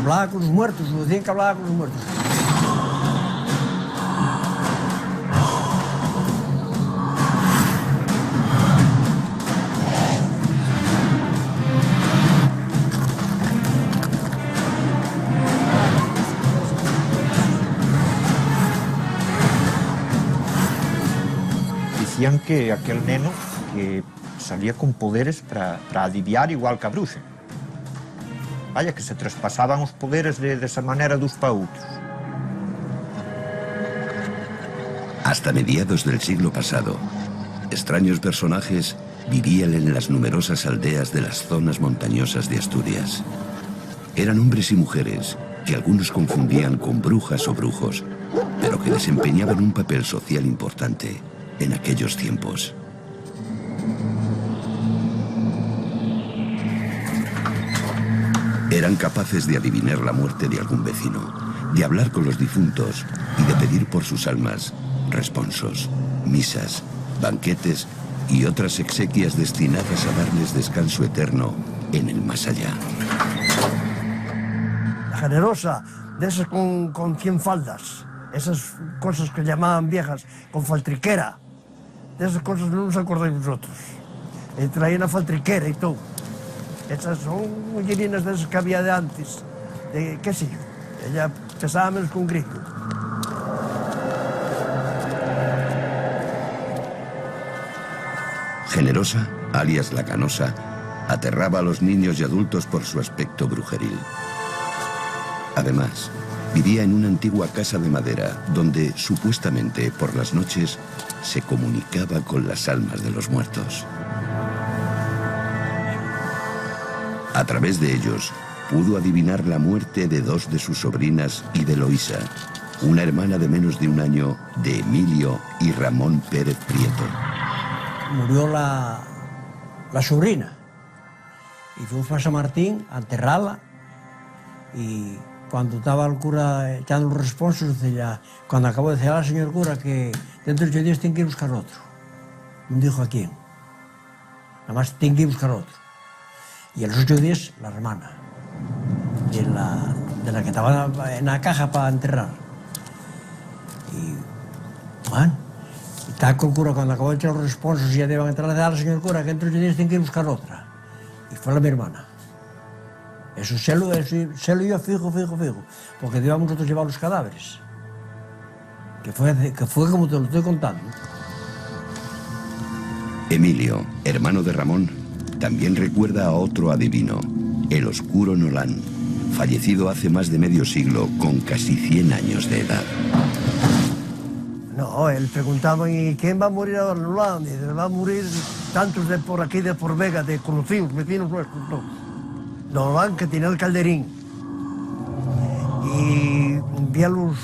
hablaba con los muertos, lo decían que hablaba con los muertos. Decían que aquel neno que salía con poderes para adiviar igual que a bruxa. Vaya, que se traspasaban os poderes de esa manera dos pa outros. Hasta mediados del siglo pasado, extraños personajes vivían en las numerosas aldeas de las zonas montañosas de Asturias. Eran hombres y mujeres que algunos confundían con brujas o brujos, pero que desempeñaban un papel social importante en aquellos tiempos. Eran capaces de adivinar la muerte de algún vecino, de hablar con los difuntos y de pedir por sus almas responsos, misas, banquetes y otras exequias destinadas a darles descanso eterno en el más allá. Generosa, de esas con 100 faldas, esas cosas que llamaban viejas, con faltriquera, de esas cosas no nos acordáis vosotros. Traían a faltriquera y todo. Esas son mullerinas de esas que había de antes, de qué sé yo, ella pesaba menos que un grillo. Generosa, alias la Canosa, aterraba a los niños y adultos por su aspecto brujeril. Además, vivía en una antigua casa de madera donde, supuestamente, por las noches, se comunicaba con las almas de los muertos. A través de ellos, pudo adivinar la muerte de dos de sus sobrinas y de Eloísa, una hermana de menos de un año de Emilio y Ramón Pérez Prieto. Murió la sobrina y fuimos a San Martín a enterrarla, y cuando estaba el cura echando los responsos, decía, cuando acabó de decir al señor cura que dentro de 8 días tiene que ir a buscar otro. No dijo a quién, nada más tiene que ir a buscar otro. Y a los 8 días la hermana, de la que estaba en la caja para enterrar. Y bueno, estaba con el cura cuando acabó de echar los responsos y ya deben entrar a decir al señor cura que dentro de 8 días tiene que ir a buscar otra. Y fue la mi hermana. Eso se lo yo fijo, porque debíamos nosotros llevar los cadáveres. Que fue como te lo estoy contando. Emilio, hermano de Ramón, también recuerda a otro adivino, el oscuro Nolán, fallecido hace más de medio siglo con casi 100 años de edad. No, él preguntaba, ¿y quién va a morir ahora? Nolán? Dice, va a morir tantos de por aquí, de por Vega, de conocidos, vecinos nuestros, no. Nolán, que tenía el calderín. Y un día lo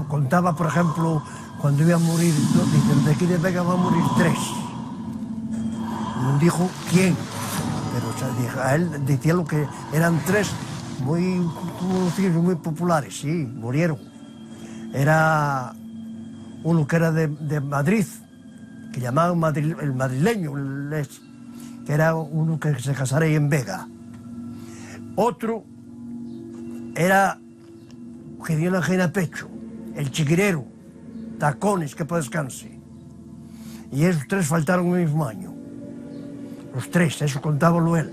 contaba, por ejemplo, cuando iba a morir, dicen, de aquí de Vega va a morir 3. No dijo quién, pero o sea, a él decía lo que eran 3 muy conocidos, muy populares, sí, murieron. Era uno que era de Madrid, que llamaban el madrileño, que era uno que se casaría en Vega. Otro era que dio una angina pecho, el chiquirero, Tacones, que para descanse. Y esos 3 faltaron el mismo año. Los 3, eso contábalo él.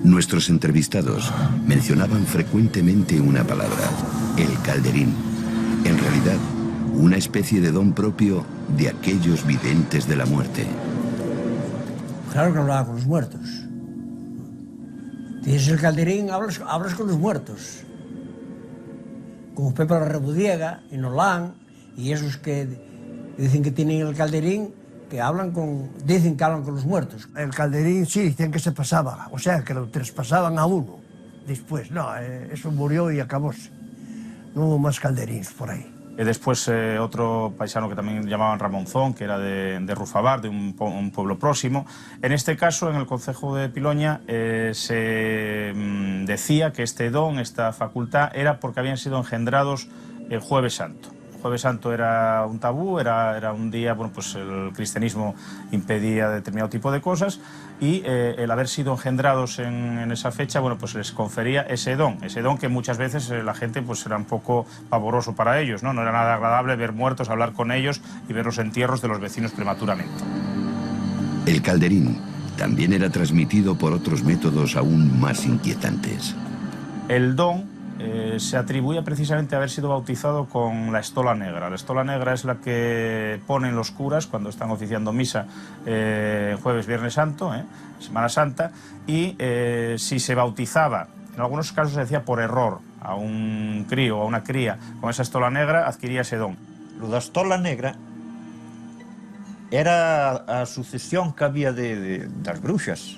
Nuestros entrevistados mencionaban frecuentemente una palabra, el calderín. En realidad, una especie de don propio de aquellos videntes de la muerte. Claro que hablaba con los muertos. Tienes el calderín, hablas con los muertos. Como Pepe la Rebudiega y Nolán, y esos que dicen que tienen el calderín, que dicen que hablan con los muertos. El calderín sí, dicen que se pasaba, o sea, que lo traspasaban a uno. Después, no, eso murió y acabóse. No hubo más calderines por ahí. Después otro paisano que también llamaban Ramonzón, que era de Rufabar, de un pueblo próximo. En este caso, en el concejo de Piloña, se decía que este don, esta facultad, era porque habían sido engendrados el Jueves Santo. Jueves Santo era un tabú, era un día, bueno, pues el cristianismo impedía determinado tipo de cosas y el haber sido engendrados en esa fecha, bueno, pues les confería ese don que muchas veces la gente pues era un poco pavoroso para ellos, ¿no? No era nada agradable ver muertos, hablar con ellos y ver los entierros de los vecinos prematuramente. El calderín también era transmitido por otros métodos aún más inquietantes. El don se atribuye precisamente a haber sido bautizado con la estola negra. La estola negra es la que ponen los curas cuando están oficiando misa jueves, viernes santo, Semana Santa, y si se bautizaba, en algunos casos se decía por error, a un crío o a una cría con esa estola negra, adquiría ese don. Lo da estola negra era a sucesión que había das bruxas,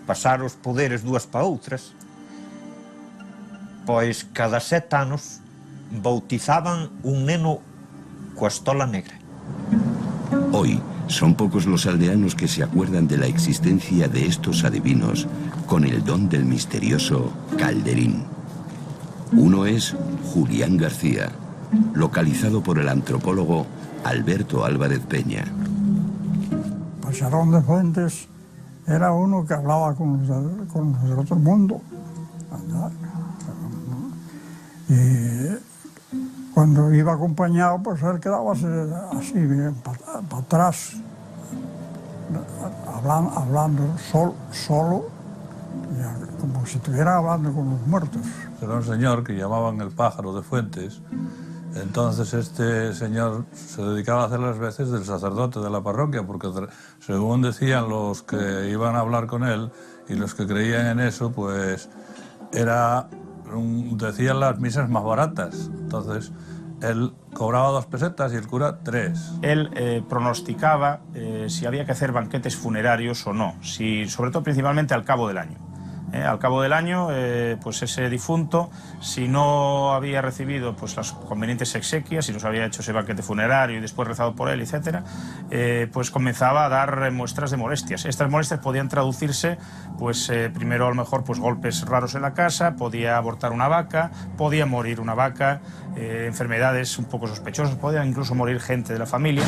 pasar os poderes dúas para outras. Pois cada 7 anos bautizaban un neno coa estola negra. Hoy son pocos los aldeanos que se acuerdan de la existencia de estos adivinos con el don del misterioso calderín. Uno es Julián García, localizado por el antropólogo Alberto Álvarez Peña. Pasarón de Fuentes era uno que hablaba con los del otro mundo. Y cuando iba acompañado, pues él quedaba así, para atrás, hablando solo, como si estuviera hablando con los muertos. Era un señor que llamaban el Pájaro de Fuentes. Entonces este señor se dedicaba a hacer las veces del sacerdote de la parroquia, porque según decían los que iban a hablar con él y los que creían en eso, pues decían las misas más baratas. Entonces él cobraba 2 pesetas y el cura 3. Él pronosticaba si había que hacer banquetes funerarios o no, sobre todo principalmente al cabo del año. Al cabo del año, pues ese difunto, si no había recibido pues las convenientes exequias, si no se había hecho ese banquete funerario y después rezado por él, etcétera, pues comenzaba a dar muestras de molestias. Estas molestias podían traducirse, pues primero a lo mejor pues golpes raros en la casa, podía abortar una vaca, podía morir una vaca, enfermedades un poco sospechosas, podía incluso morir gente de la familia.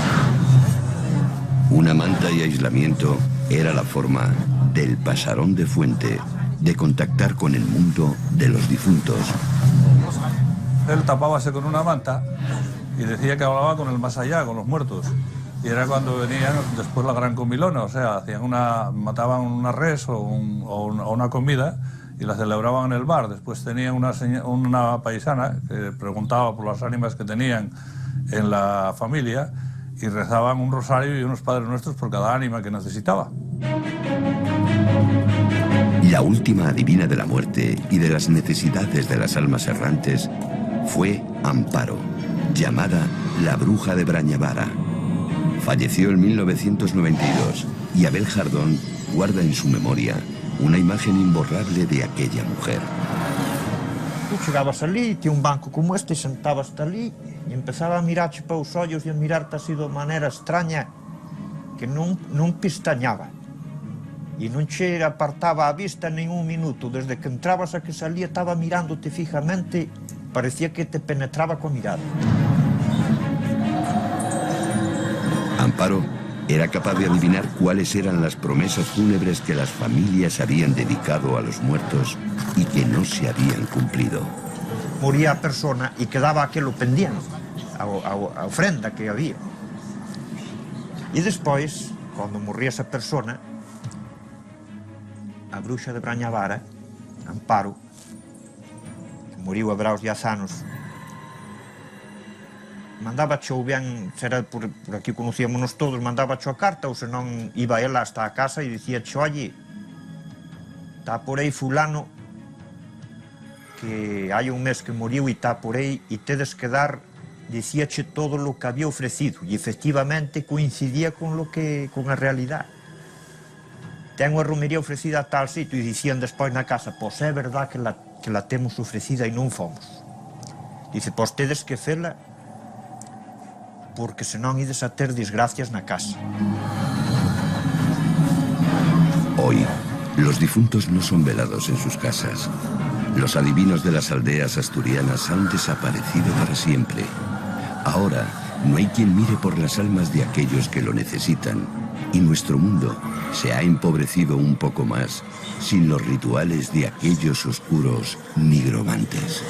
Una manta y aislamiento era la forma del Pasarón de Fuente de contactar con el mundo de los difuntos. Él tapábase con una manta y decía que hablaba con el más allá, con los muertos. Y era cuando venían después la gran comilona, o sea, mataban una res o una comida y la celebraban en el bar. Después tenían una paisana que preguntaba por las ánimas que tenían en la familia y rezaban un rosario y unos Padres Nuestros por cada ánima que necesitaba. La última adivina de la muerte y de las necesidades de las almas errantes fue Amparo, llamada la Bruja de Brañavara. Falleció en 1992 y Abel Jardón guarda en su memoria una imagen imborrable de aquella mujer. Tú chegabas ali, tinha un banco como este, sentabas ali e empezaba a mirarche para os ollos e a mirarte así de maneira extraña que non pistañaba. E non che apartaba a vista nin un minuto. Desde que entrabas a que salía estaba mirándote fijamente, parecía que te penetraba coa mirada. Amparo era capaz de adivinar cuáles eran las promesas fúnebres que las familias habían dedicado a los muertos y que no se habían cumplido. Moría a persona e quedaba aquelo pendiente, a ofrenda que había. E despois, cando morría esa persona, a bruxa de Brañavara, Amparo, que moriu a braus 10 anos, mandaba ou ben, será por aquí conocíamonos todos, mandaba a carta, ou senón iba ela hasta a casa e dicía oye, está por aí fulano que hai un mes que moriu e está por aí e tedes que dar, dicíache todo o que había ofrecido e efectivamente coincidía con a realidade. Ten unha romería ofrecida a tal sitio e dicían despois na casa, pois é verdad que la temos ofrecida e non fomos. Dice, pois tedes que fela porque senón ides a ter desgracias na casa. Hoy, los difuntos no son velados en sus casas. Los adivinos de las aldeas asturianas han desaparecido para siempre. Ahora, no hay quien mire por las almas de aquellos que lo necesitan, y nuestro mundo se ha empobrecido un poco más sin los rituales de aquellos oscuros nigromantes.